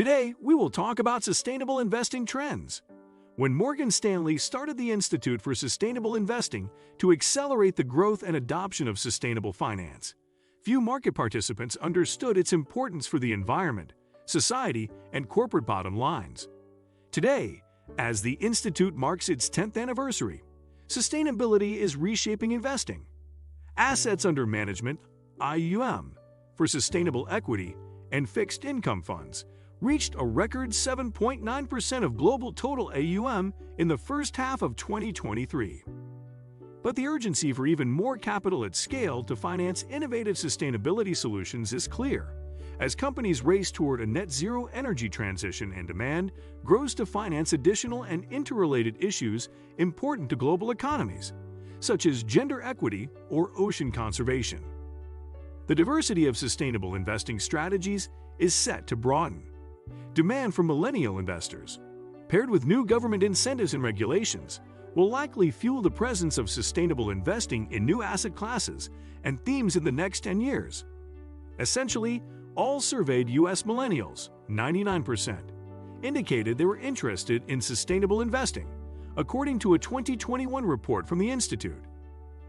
Today, we will talk about sustainable investing trends. When Morgan Stanley started the Institute for Sustainable Investing to accelerate the growth and adoption of sustainable finance, few market participants understood its importance for the environment, society, and corporate bottom lines. Today, as the Institute marks its 10th anniversary, sustainability is reshaping investing. Assets under management, IUM, for sustainable equity and fixed income funds reached a record 7.9% of global total AUM in the first half of 2023. But the urgency for even more capital at scale to finance innovative sustainability solutions is clear, as companies race toward a net-zero energy transition and demand grows to finance additional and interrelated issues important to global economies, such as gender equity or ocean conservation. The diversity of sustainable investing strategies is set to broaden. Demand from millennial investors, paired with new government incentives and regulations, will likely fuel the presence of sustainable investing in new asset classes and themes in the next 10 years. Essentially, all surveyed U.S. millennials, 99%, indicated they were interested in sustainable investing, according to a 2021 report from the Institute.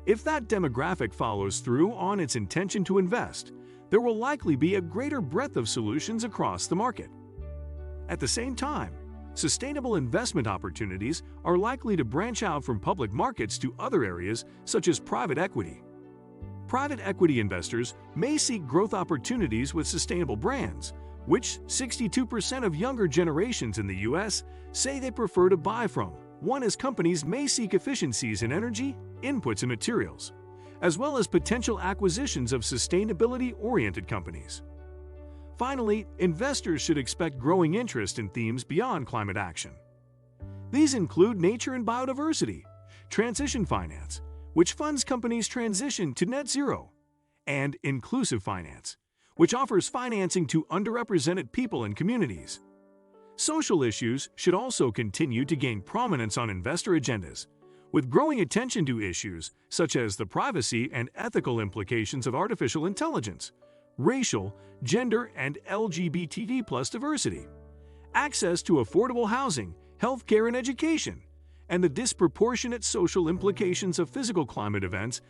If that demographic follows through on its intention to invest, there will likely be a greater breadth of solutions across the market. At the same time, sustainable investment opportunities are likely to branch out from public markets to other areas such as private equity. Private equity investors may seek growth opportunities with sustainable brands, which 62% of younger generations in the U.S. say they prefer to buy from, as companies may seek efficiencies in energy, inputs, and materials, as well as potential acquisitions of sustainability-oriented companies. Finally, investors should expect growing interest in themes beyond climate action. These include nature and biodiversity, transition finance, which funds companies' transition to net zero, and inclusive finance, which offers financing to underrepresented people and communities. Social issues should also continue to gain prominence on investor agendas, with growing attention to issues such as the privacy and ethical implications of artificial intelligence, racial, gender, and LGBT+ diversity, access to affordable housing, healthcare, and education, and the disproportionate social implications of physical climate events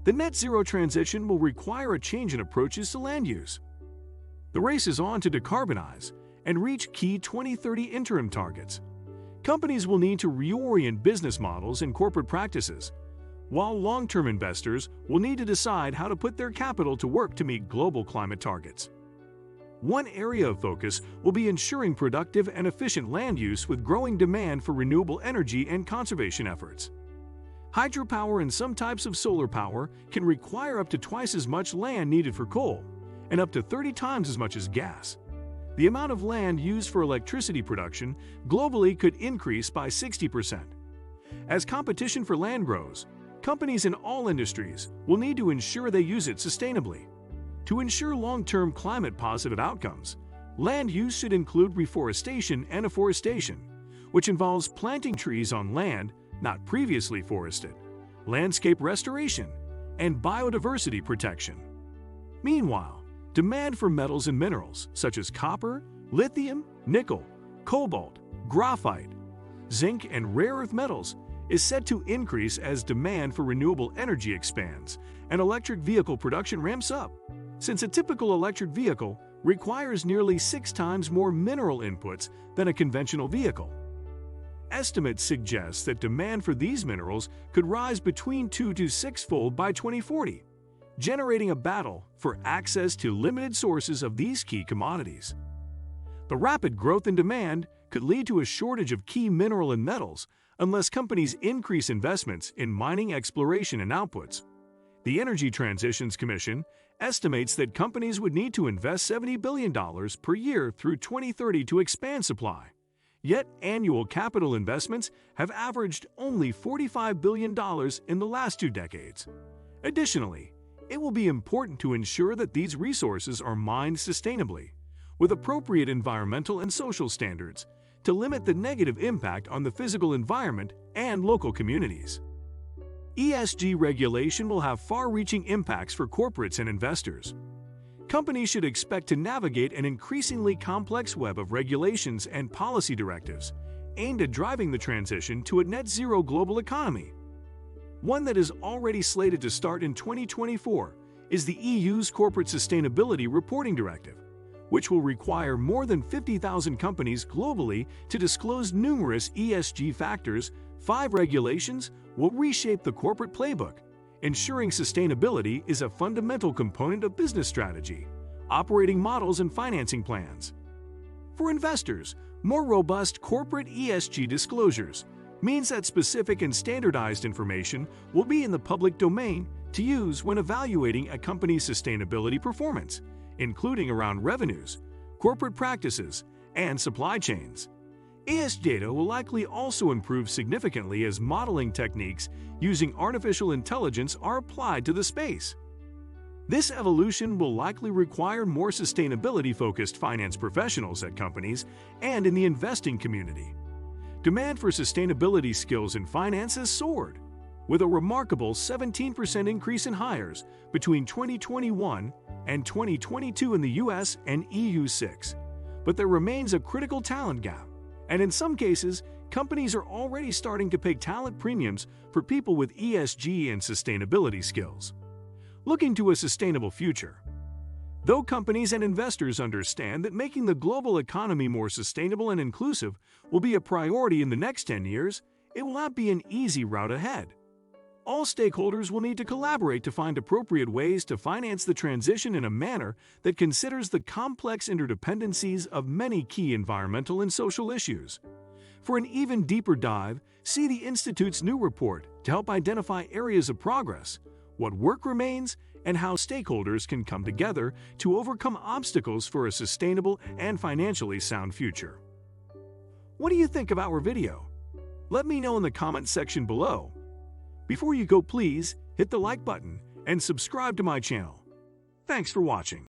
The net zero transition will require a change in approaches to land use. The race is on to decarbonize and reach key 2030 interim targets. Companies will need to reorient business models and corporate practices, while long-term investors will need to decide how to put their capital to work to meet global climate targets. One area of focus will be ensuring productive and efficient land use with growing demand for renewable energy and conservation efforts. Hydropower and some types of solar power can require up to twice as much land needed for coal, and up to 30 times as much as gas. The amount of land used for electricity production globally could increase by 60%. As competition for land grows, companies in all industries will need to ensure they use it sustainably. To ensure long-term climate-positive outcomes, land use should include reforestation and afforestation, which involves planting trees on land not previously forested, landscape restoration, and biodiversity protection. Meanwhile, demand for metals and minerals such as copper, lithium, nickel, cobalt, graphite, zinc, and rare earth metals is set to increase as demand for renewable energy expands and electric vehicle production ramps up, since a typical electric vehicle requires nearly 6 times more mineral inputs than a conventional vehicle. Estimates suggest that demand for these minerals could rise between 2 to 6-fold by 2040, generating a battle for access to limited sources of these key commodities. The rapid growth in demand could lead to a shortage of key mineral and metals unless companies increase investments in mining exploration and outputs. The Energy Transitions Commission estimates that companies would need to invest $70 billion per year through 2030 to expand supply. Yet annual capital investments have averaged only $45 billion in the last 2 decades. Additionally, it will be important to ensure that these resources are mined sustainably, with appropriate environmental and social standards, to limit the negative impact on the physical environment and local communities. ESG regulation will have far-reaching impacts for corporates and investors. Companies should expect to navigate an increasingly complex web of regulations and policy directives aimed at driving the transition to a net-zero global economy. One that is already slated to start in 2024 is the EU's Corporate Sustainability Reporting Directive, which will require more than 50,000 companies globally to disclose numerous ESG factors. 5 regulations will reshape the corporate playbook, ensuring sustainability is a fundamental component of business strategy, operating models, and financing plans. For investors, more robust corporate ESG disclosures means that specific and standardized information will be in the public domain to use when evaluating a company's sustainability performance, including around revenues, corporate practices, and supply chains. ESG data will likely also improve significantly as modeling techniques using artificial intelligence are applied to the space. This evolution will likely require more sustainability-focused finance professionals at companies and in the investing community. Demand for sustainability skills in finance has soared, with a remarkable 17% increase in hires between 2021 and 2022 in the US and EU6. But there remains a critical talent gap, and in some cases, companies are already starting to pay talent premiums for people with ESG and sustainability skills. Looking to a sustainable future. Though companies and investors understand that making the global economy more sustainable and inclusive will be a priority in the next 10 years, it will not be an easy route ahead. All stakeholders will need to collaborate to find appropriate ways to finance the transition in a manner that considers the complex interdependencies of many key environmental and social issues. For an even deeper dive, see the Institute's new report to help identify areas of progress, what work remains, and how stakeholders can come together to overcome obstacles for a sustainable and financially sound future. What do you think of our video? Let me know in the comment section below. Before you go, please hit the like button and subscribe to my channel. Thanks for watching.